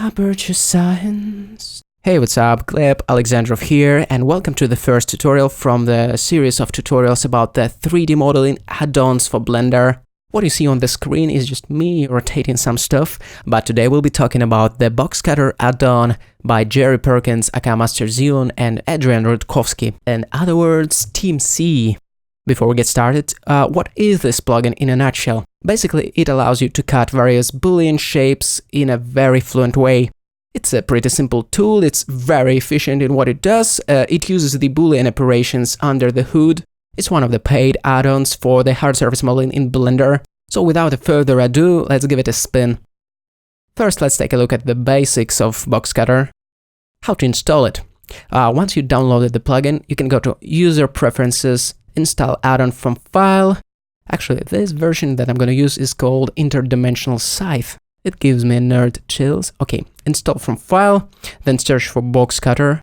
Aperture Science. Hey, what's up? Gleb Alexandrov here, and welcome to the first tutorial from the series of tutorials about the 3D modeling add-ons for Blender. What you see on the screen is just me rotating some stuff, but today we'll be talking about the box cutter add-on by Jerry Perkins, aka Master Zion, and Adrian Rutkowski. In other words, Team C. Before we get started, what is this plugin in a nutshell? Basically, it allows you to cut various Boolean shapes in a very fluent way. It's a pretty simple tool, it's very efficient in what it does, it uses the Boolean operations under the hood. It's one of the paid add-ons for the hard surface modeling in Blender. So without further ado, let's give it a spin. First, let's take a look at the basics of Box Cutter. How to install it. Once you downloaded the plugin, you can go to User Preferences, Install Add-on from File. Actually, this version that I'm going to use is called Interdimensional Scythe. It gives me nerd chills. Okay, install from File, then search for Box Cutter,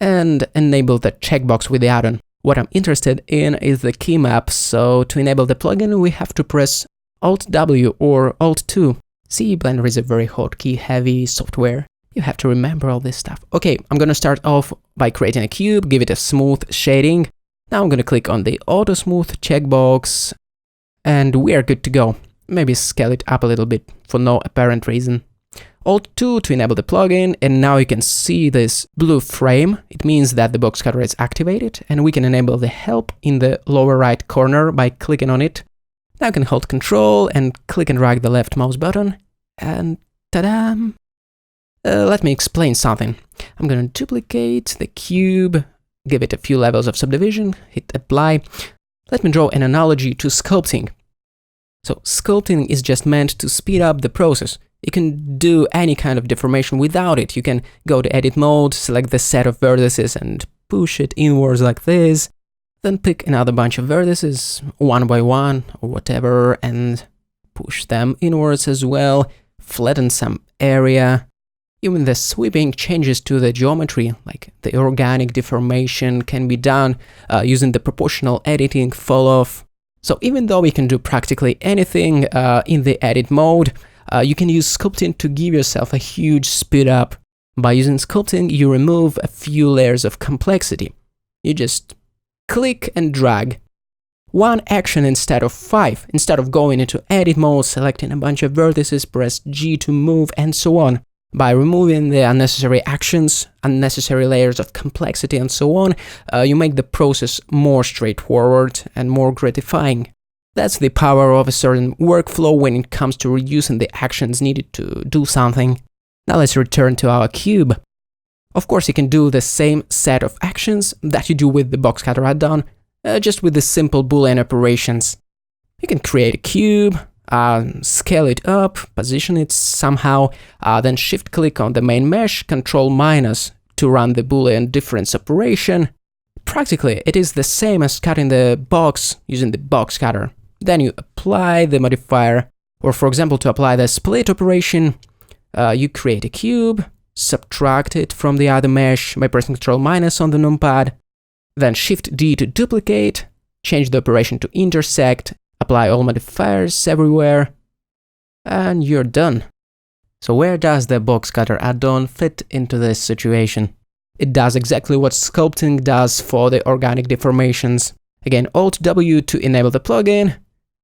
and enable the checkbox with the add-on. What I'm interested in is the key map, so to enable the plugin, we have to press Alt-W or Alt-2. See, Blender is a very hotkey-heavy software. You have to remember all this stuff. Okay, I'm going to start off by creating a cube, give it a smooth shading. Now I'm going to click on the Auto Smooth checkbox, and we are good to go. Maybe scale it up a little bit for no apparent reason. Alt-2 to enable the plugin, and now you can see this blue frame. It means that the box cutter is activated, and we can enable the help in the lower right corner by clicking on it. Now you can hold Control and click and drag the left mouse button, and ta-da! Let me explain something. I'm going to duplicate the cube, give it a few levels of subdivision, hit Apply. Let me draw an analogy to sculpting. So sculpting is just meant to speed up the process. You can do any kind of deformation without it. You can go to Edit mode, select the set of vertices and push it inwards like this. Then pick another bunch of vertices, one by one or whatever, and push them inwards as well. Flatten some area. Even the sweeping changes to the geometry, like the organic deformation, can be done using the proportional editing fall-off. So even though we can do practically anything in the edit mode, you can use sculpting to give yourself a huge speed up. By using sculpting, you remove a few layers of complexity. You just click and drag. One action instead of 5. Instead of going into edit mode, selecting a bunch of vertices, press G to move, and so on. By removing the unnecessary actions, unnecessary layers of complexity and so on, you make the process more straightforward and more gratifying. That's the power of a certain workflow when it comes to reducing the actions needed to do something. Now let's return to our cube. Of course, you can do the same set of actions that you do with the box cutter add-on, just with the simple Boolean operations. You can create a cube, scale it up, position it somehow, then shift-click on the main mesh, Control- to run the Boolean difference operation. Practically, it is the same as cutting the box using the box cutter. Then you apply the modifier, or for example, to apply the split operation, you create a cube, subtract it from the other mesh by pressing Control- on the numpad, then Shift-D to duplicate, change the operation to intersect, apply all modifiers everywhere, and you're done. So where does the box cutter add-on fit into this situation? It does exactly what sculpting does for the organic deformations. Again, Alt-W to enable the plugin,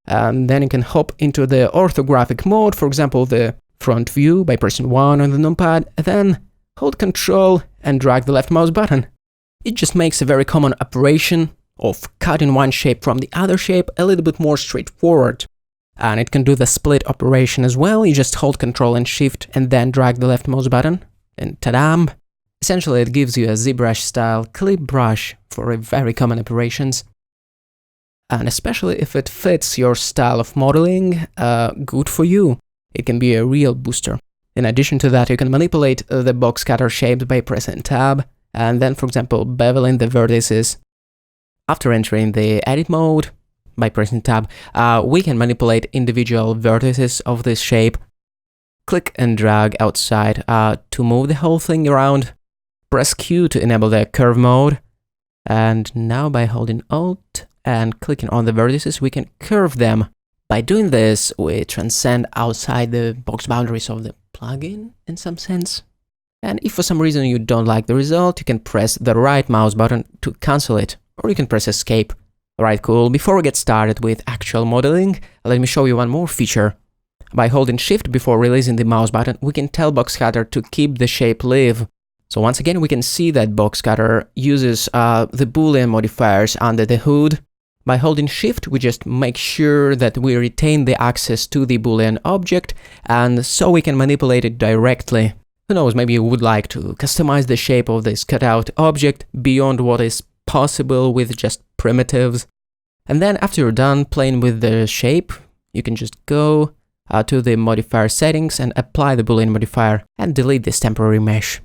and then you can hop into the orthographic mode, for example, the front view by pressing 1 on the numpad, then hold Control and drag the left mouse button. It just makes a very common operation of cutting one shape from the other shape a little bit more straightforward. And it can do the split operation as well. You just hold Control and Shift and then drag the left mouse button, and ta-da! Essentially, it gives you a ZBrush style clip brush for very common operations. And especially if it fits your style of modeling, good for you. It can be a real booster. In addition to that, you can manipulate the box cutter shapes by pressing Tab, and then, for example, beveling the vertices. After entering the edit mode, by pressing Tab, we can manipulate individual vertices of this shape. Click and drag outside to move the whole thing around. Press Q to enable the curve mode. And now by holding Alt and clicking on the vertices, we can curve them. By doing this, we transcend outside the box boundaries of the plugin in some sense. And if for some reason you don't like the result, you can press the right mouse button to cancel it, or you can press escape. Alright, cool. Before we get started with actual modeling, let me show you one more feature. By holding Shift before releasing the mouse button, we can tell Box Cutter to keep the shape live. So once again, we can see that Box Cutter uses the Boolean modifiers under the hood. By holding Shift, we just make sure that we retain the access to the Boolean object, and so we can manipulate it directly. Who knows, maybe you would like to customize the shape of this cutout object beyond what is possible with just primitives. And then after you're done playing with the shape, you can just go to the modifier settings and apply the Boolean modifier and delete this temporary mesh.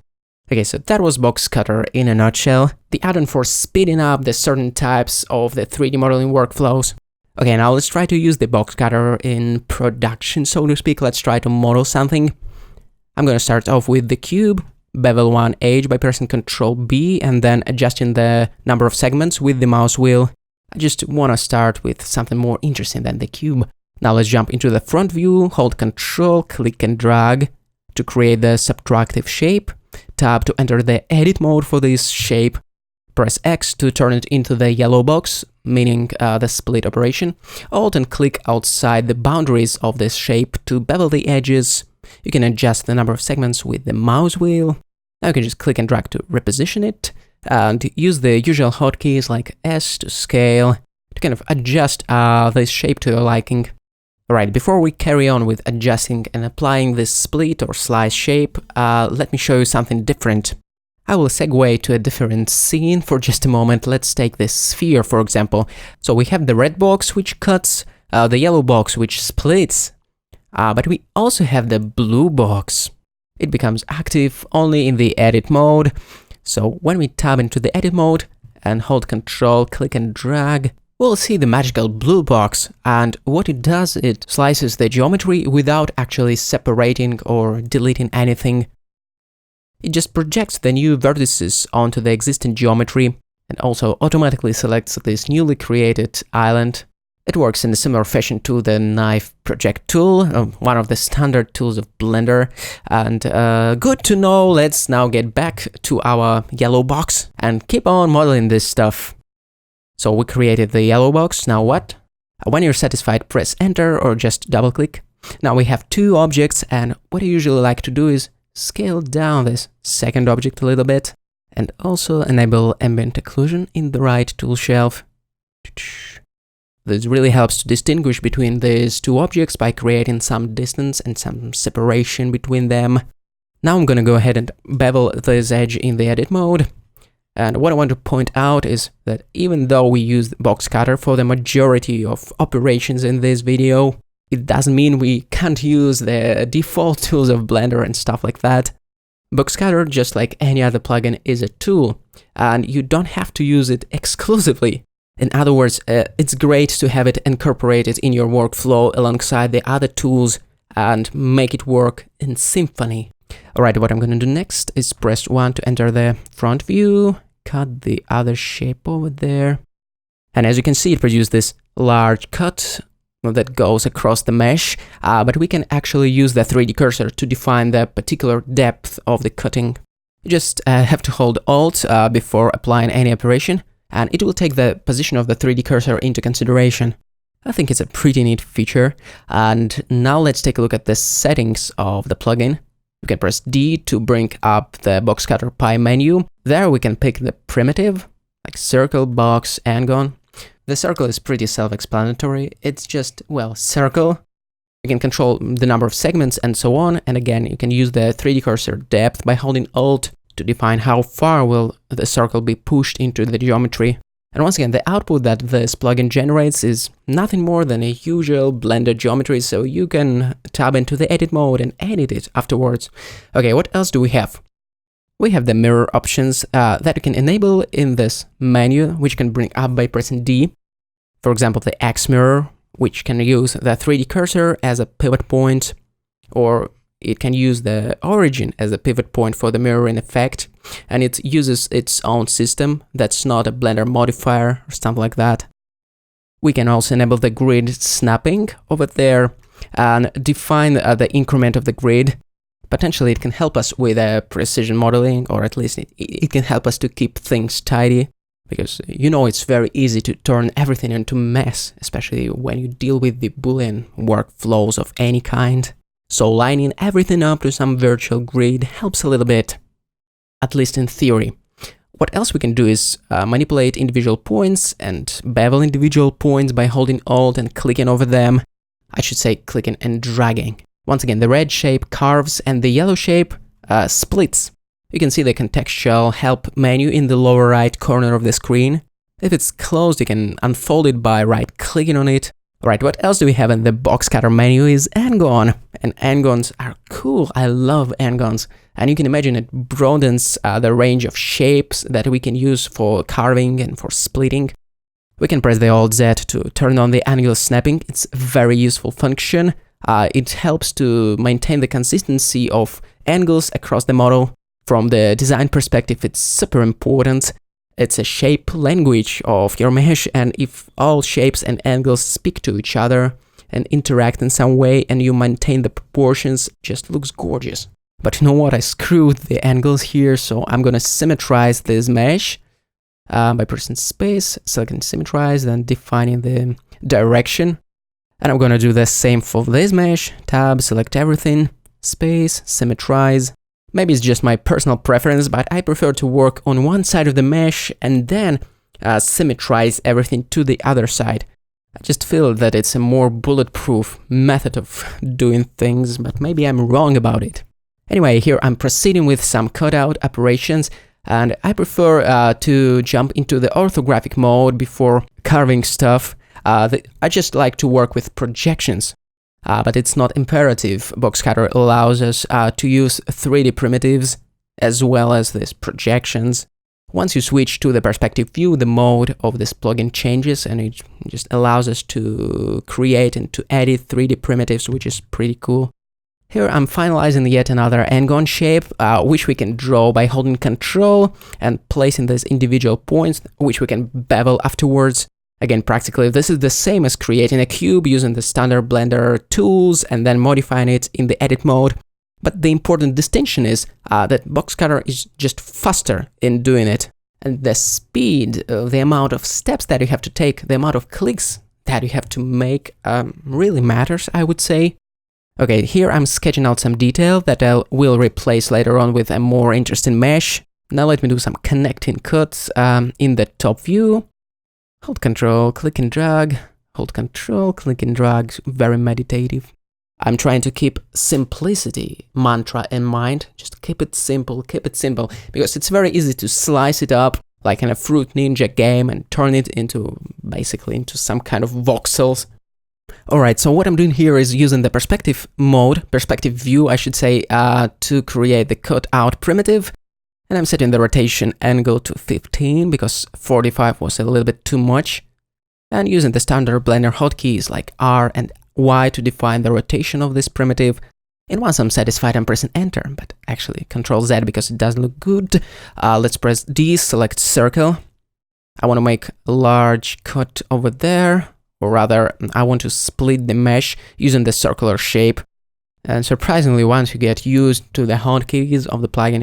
Okay, so that was Box Cutter in a nutshell, the add-on for speeding up the certain types of the 3D modeling workflows. Okay, now let's try to use the Box Cutter in production, so to speak. Let's try to model something. I'm going to start off with the cube, bevel 1 edge by pressing Ctrl B and then adjusting the number of segments with the mouse wheel. I just want to start with something more interesting than the cube. Now let's jump into the front view, hold Ctrl, click and drag to create the subtractive shape. Tab to enter the edit mode for this shape. Press X to turn it into the yellow box, meaning the split operation. Alt and click outside the boundaries of this shape to bevel the edges. You can adjust the number of segments with the mouse wheel. Now you can just click and drag to reposition it, and use the usual hotkeys like S to scale to kind of adjust this shape to your liking. Alright, before we carry on with adjusting and applying this split or slice shape, let me show you something different. I will segue to a different scene for just a moment. Let's take this sphere, for example. So we have the red box which cuts, the yellow box which splits, but we also have the blue box. It becomes active only in the edit mode. So when we tab into the edit mode and hold Ctrl, click and drag, we'll see the magical blue box, and what it does, it slices the geometry without actually separating or deleting anything. It just projects the new vertices onto the existing geometry and also automatically selects this newly created island. It works in a similar fashion to the knife project tool, one of the standard tools of Blender. And good to know. Let's now get back to our yellow box and keep on modeling this stuff. So we created the yellow box. Now what? When you're satisfied, press enter or just double click. Now we have two objects, and what I usually like to do is scale down this second object a little bit and also enable Ambient Occlusion in the right tool shelf. This really helps to distinguish between these two objects by creating some distance and some separation between them. Now I'm gonna go ahead and bevel this edge in the edit mode. And what I want to point out is that even though we use Box Cutter for the majority of operations in this video, it doesn't mean we can't use the default tools of Blender and stuff like that. Box Cutter, just like any other plugin, is a tool, and you don't have to use it exclusively. In other words, it's great to have it incorporated in your workflow alongside the other tools and make it work in symphony. Alright, what I'm gonna do next is press 1 to enter the front view, cut the other shape over there, and as you can see, it produced this large cut that goes across the mesh, but we can actually use the 3D cursor to define the particular depth of the cutting. You just have to hold Alt before applying any operation, and it will take the position of the 3D cursor into consideration. I think it's a pretty neat feature. And now let's take a look at the settings of the plugin. You can press D to bring up the Box Cutter pie menu. There we can pick the primitive, like circle, box, and The circle is pretty self-explanatory. It's just, well, circle. You can control the number of segments and so on. And again, you can use the 3D cursor depth by holding Alt to define how far will the circle be pushed into the geometry. And once again, the output that this plugin generates is nothing more than a usual Blender geometry, so you can tab into the edit mode and edit it afterwards. Okay, what else do we have? We have the mirror options that you can enable in this menu, which you can bring up by pressing D. For example, the X mirror, which can use the 3D cursor as a pivot point, or it can use the origin as a pivot point for the mirroring effect, and it uses its own system that's not a Blender modifier or something like that. We can also enable the grid snapping over there and define the increment of the grid. Potentially it can help us with precision modeling, or at least it can help us to keep things tidy, because you know it's very easy to turn everything into mess, especially when you deal with the Boolean workflows of any kind. So lining everything up to some virtual grid helps a little bit, at least in theory. What else we can do is manipulate individual points and bevel individual points by holding Alt and clicking over them. I should say clicking and dragging. Once again, the red shape carves and the yellow shape splits. You can see the contextual help menu in the lower right corner of the screen. If it's closed, you can unfold it by right-clicking on it. Alright, what else do we have in the box cutter menu is N-gon. And N-gons are cool. I love N-gons. And you can imagine it broadens the range of shapes that we can use for carving and for splitting. We can press the Alt-Z to turn on the angle snapping. It's a very useful function. It helps to maintain the consistency of angles across the model. From the design perspective, it's super important. It's a shape language of your mesh, and if all shapes and angles speak to each other and interact in some way and you maintain the proportions, it just looks gorgeous. But you know what, I screwed the angles here, so I'm gonna symmetrize this mesh by pressing space, selecting symmetrize, then defining the direction. And I'm gonna do the same for this mesh, tab, select everything, space, symmetrize. Maybe it's just my personal preference, but I prefer to work on one side of the mesh and then symmetrize everything to the other side. I just feel that it's a more bulletproof method of doing things, but maybe I'm wrong about it. Anyway, here I'm proceeding with some cutout operations, and I prefer to jump into the orthographic mode before carving stuff. I just like to work with projections. But it's not imperative. Box Cutter allows us to use 3D primitives as well as these projections. Once you switch to the perspective view, the mode of this plugin changes, and it just allows us to create and to edit 3D primitives, which is pretty cool. Here I'm finalizing yet another N-gon shape, which we can draw by holding Control and placing these individual points, which we can bevel afterwards. Again, practically, this is the same as creating a cube using the standard Blender tools and then modifying it in the edit mode. But the important distinction is that Box Cutter is just faster in doing it. And the speed, the amount of steps that you have to take, the amount of clicks that you have to make really matters, I would say. Okay, here I'm sketching out some detail that I will replace later on with a more interesting mesh. Now let me do some connecting cuts in the top view. Hold Control, click and drag, hold Control, click and drag, very meditative. I'm trying to keep simplicity mantra in mind, just keep it simple, because it's very easy to slice it up like in a Fruit Ninja game and turn it into, basically into some kind of voxels. Alright, so what I'm doing here is using the perspective mode, perspective view I should say, to create the cutout primitive. And I'm setting the rotation angle to 15 because 45 was a little bit too much. And using the standard Blender hotkeys like R and Y to define the rotation of this primitive. And once I'm satisfied, I'm pressing Enter, but actually Control Z because it doesn't look good. Let's press D, select circle. I want to make a large cut over there, or rather, I want to split the mesh using the circular shape. And surprisingly, once you get used to the hotkeys of the plugin,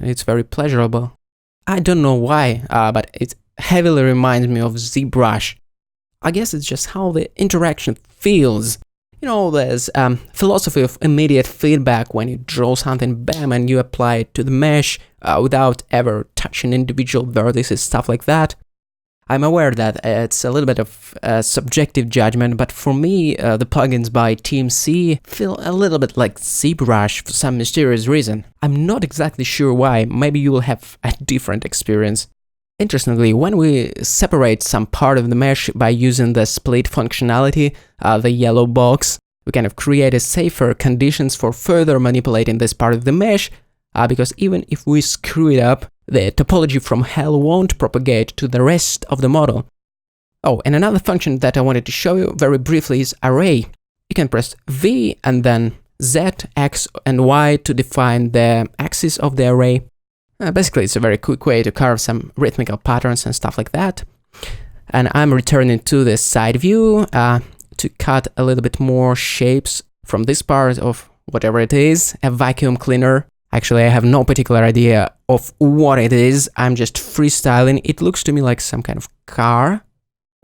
it's very pleasurable. I don't know why, but it heavily reminds me of ZBrush. I guess it's just how the interaction feels. You know, there's philosophy of immediate feedback when you draw something, bam, and you apply it to the mesh without ever touching individual vertices, stuff like that. I'm aware that it's a little bit of subjective judgment, but for me, the plugins by Team C feel a little bit like ZBrush for some mysterious reason. I'm not exactly sure why, maybe you will have a different experience. Interestingly, when we separate some part of the mesh by using the split functionality, the yellow box, we kind of create a safer conditions for further manipulating this part of the mesh, because even if we screw it up, the topology from hell won't propagate to the rest of the model. Oh, and another function that I wanted to show you very briefly is array. You can press V and then Z, X, and Y to define the axis of the array. Basically, it's a very quick way to carve some rhythmical patterns and stuff like that. And I'm returning to the side view to cut a little bit more shapes from this part of whatever it is, a vacuum cleaner. Actually, I have no particular idea of what it is. I'm just freestyling. It looks to me like some kind of car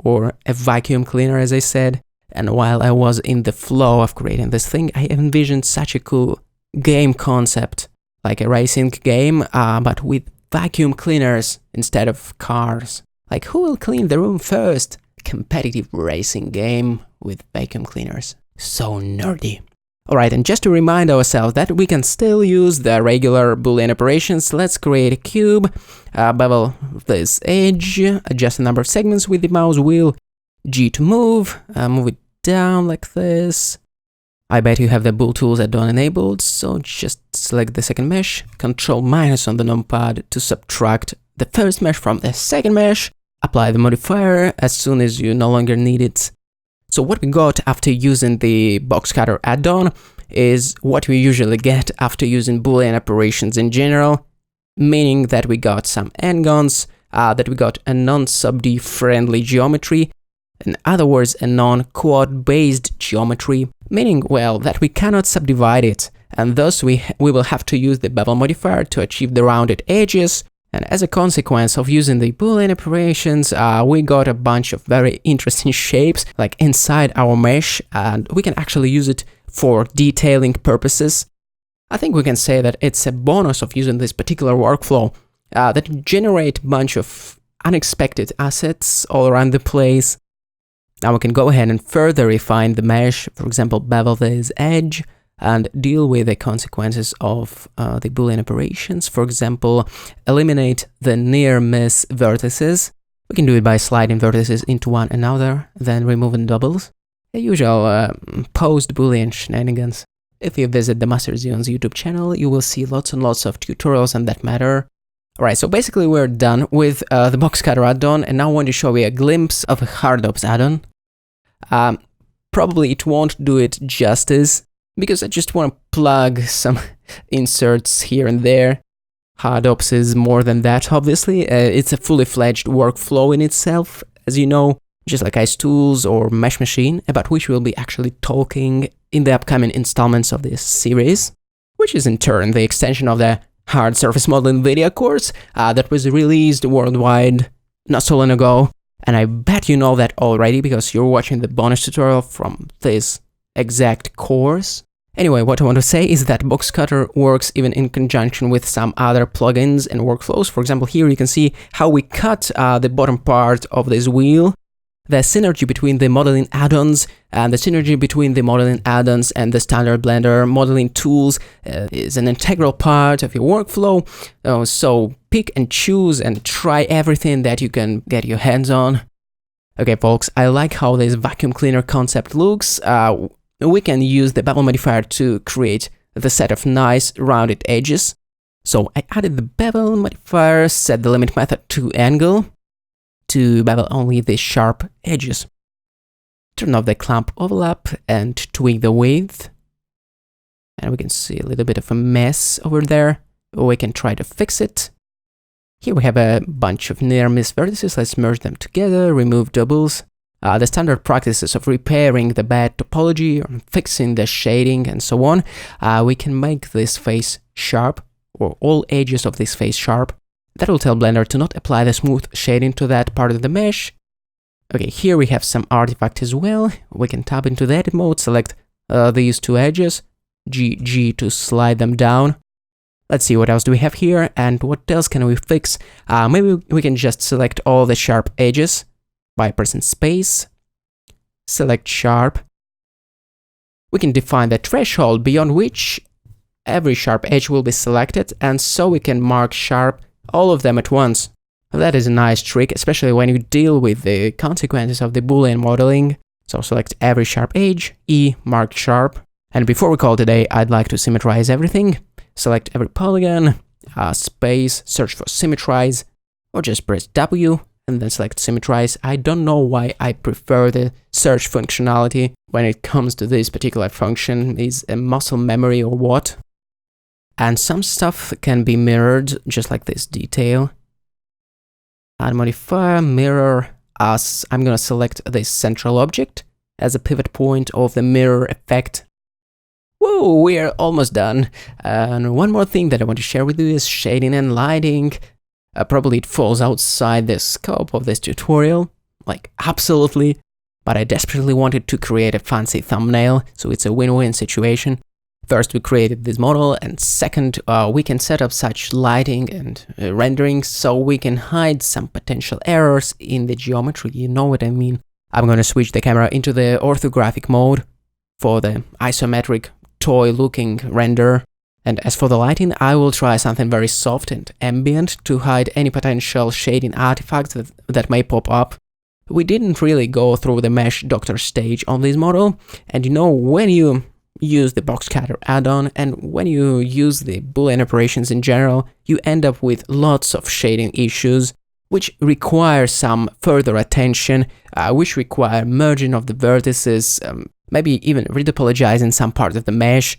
or a vacuum cleaner, as I said. And while I was in the flow of creating this thing, I envisioned such a cool game concept, like a racing game, but with vacuum cleaners instead of cars. Like, who will clean the room first? Competitive racing game with vacuum cleaners. So nerdy. Alright, and just to remind ourselves that we can still use the regular Boolean operations, let's create a cube, bevel this edge, adjust the number of segments with the mouse wheel, G to move, move it down like this. I bet you have the bool tools add-on enabled, so just select the second mesh, Ctrl- on the numpad to subtract the first mesh from the second mesh, apply the modifier as soon as you no longer need it. So what we got after using the box cutter add-on is what we usually get after using Boolean operations in general, meaning that we got some n-gons, that we got a non-sub-D friendly geometry, in other words, a non-quad based geometry, meaning, well, that we cannot subdivide it, and thus we will have to use the bevel modifier to achieve the rounded edges. And as a consequence of using the Boolean operations, we got a bunch of very interesting shapes, like inside our mesh, and we can actually use it for detailing purposes. I think we can say that it's a bonus of using this particular workflow, that generate a bunch of unexpected assets all around the place. Now we can go ahead and further refine the mesh, for example, bevel this edge, and deal with the consequences of the Boolean operations. For example, eliminate the near-miss vertices. We can do it by sliding vertices into one another, then removing doubles. The usual post-Boolean shenanigans. If you visit the Master Zion's YouTube channel, you will see lots and lots of tutorials on that matter. Alright, so basically we're done with the box cutter add-on, and now I want to show you a glimpse of a HardOps add-on. Probably it won't do it justice, because I just want to plug some inserts here and there. HardOps is more than that, obviously. It's a fully fledged workflow in itself, as you know, just like IceTools or Mesh Machine, about which we'll be actually talking in the upcoming installments of this series, which is in turn the extension of the Hard Surface Modeling video course that was released worldwide not so long ago. And I bet you know that already because you're watching the bonus tutorial from this exact course. Anyway, what I want to say is that Box Cutter works even in conjunction with some other plugins and workflows. For example, here you can see how we cut the bottom part of this wheel. The synergy between the modeling add-ons and the synergy between the modeling add-ons and the standard Blender modeling tools is an integral part of your workflow. So pick and choose and try everything that you can get your hands on. Okay, folks, I like how this vacuum cleaner concept looks. We can use the bevel modifier to create the set of nice rounded edges. So I added the bevel modifier, set the limit method to angle to bevel only the sharp edges. Turn off the clamp overlap and tweak the width. And we can see a little bit of a mess over there. We can try to fix it. Here we have a bunch of near-miss vertices. Let's merge them together, remove doubles. The standard practices of repairing the bad topology, or fixing the shading, and so on. We can make this face sharp, or all edges of this face sharp. That will tell Blender to not apply the smooth shading to that part of the mesh. Okay, here we have some artifact as well. We can tap into the edit mode, select these two edges, G to slide them down. Let's see what else do we have here, and what else can we fix? Maybe we can just select all the sharp edges by pressing space, select sharp. We can define the threshold beyond which every sharp edge will be selected, and so we can mark sharp all of them at once. That is a nice trick, especially when you deal with the consequences of the Boolean modeling. So select every sharp edge, E, mark sharp. And before we call today, I'd like to symmetrize everything. Select every polygon, space, search for symmetrize, or just press W and then select symmetrize. I don't know why I prefer the search functionality when it comes to this particular function. Is a muscle memory or what? And some stuff can be mirrored, just like this detail. Add modifier, mirror as I'm gonna select this central object as a pivot point of the mirror effect. Whoa, we're almost done. And one more thing that I want to share with you is shading and lighting. Probably it falls outside the scope of this tutorial, like absolutely, but I desperately wanted to create a fancy thumbnail, so it's a win-win situation. First, we created this model, and second, we can set up such lighting and rendering so we can hide some potential errors in the geometry, you know what I mean. I'm gonna switch the camera into the orthographic mode for the isometric toy-looking render. And as for the lighting, I will try something very soft and ambient to hide any potential shading artifacts that may pop up. We didn't really go through the mesh doctor stage on this model, and you know, when you use the box cutter add-on and when you use the Boolean operations in general, you end up with lots of shading issues, which require some further attention, which require merging of the vertices, maybe even retopologizing some part of the mesh.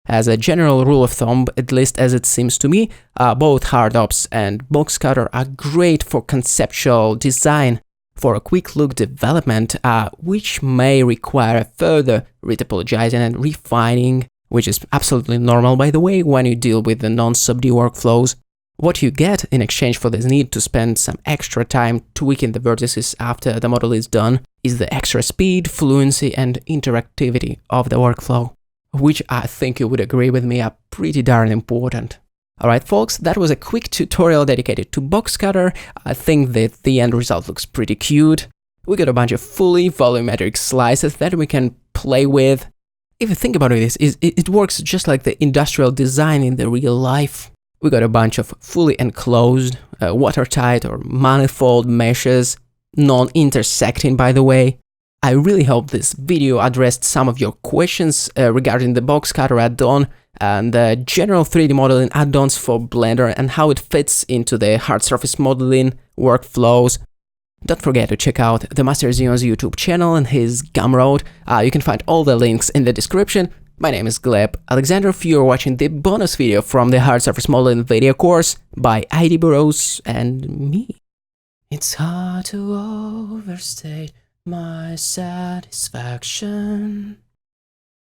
As a general rule of thumb, at least as it seems to me, both HardOps and box cutter are great for conceptual design, for a quick look development, which may require further retopologizing and refining, which is absolutely normal, by the way, when you deal with the non-sub-D workflows. What you get in exchange for this need to spend some extra time tweaking the vertices after the model is done is the extra speed, fluency, and interactivity of the workflow, which I think you would agree with me are pretty darn important. Alright folks, that was a quick tutorial dedicated to box cutter. I think that the end result looks pretty cute. We got a bunch of fully volumetric slices that we can play with. If you think about it, it works just like the industrial design in the real life. We got a bunch of fully enclosed, watertight or manifold meshes, non-intersecting by the way. I really hope this video addressed some of your questions regarding the box cutter add-on and the general 3D modeling add-ons for Blender and how it fits into the hard surface modeling workflows. Don't forget to check out the Master Xion's YouTube channel and his Gumroad. You can find all the links in the description. My name is Gleb Alexandrov. You're watching the bonus video from the hard surface modeling video course by ID Burrows and me. It's hard to overstate my satisfaction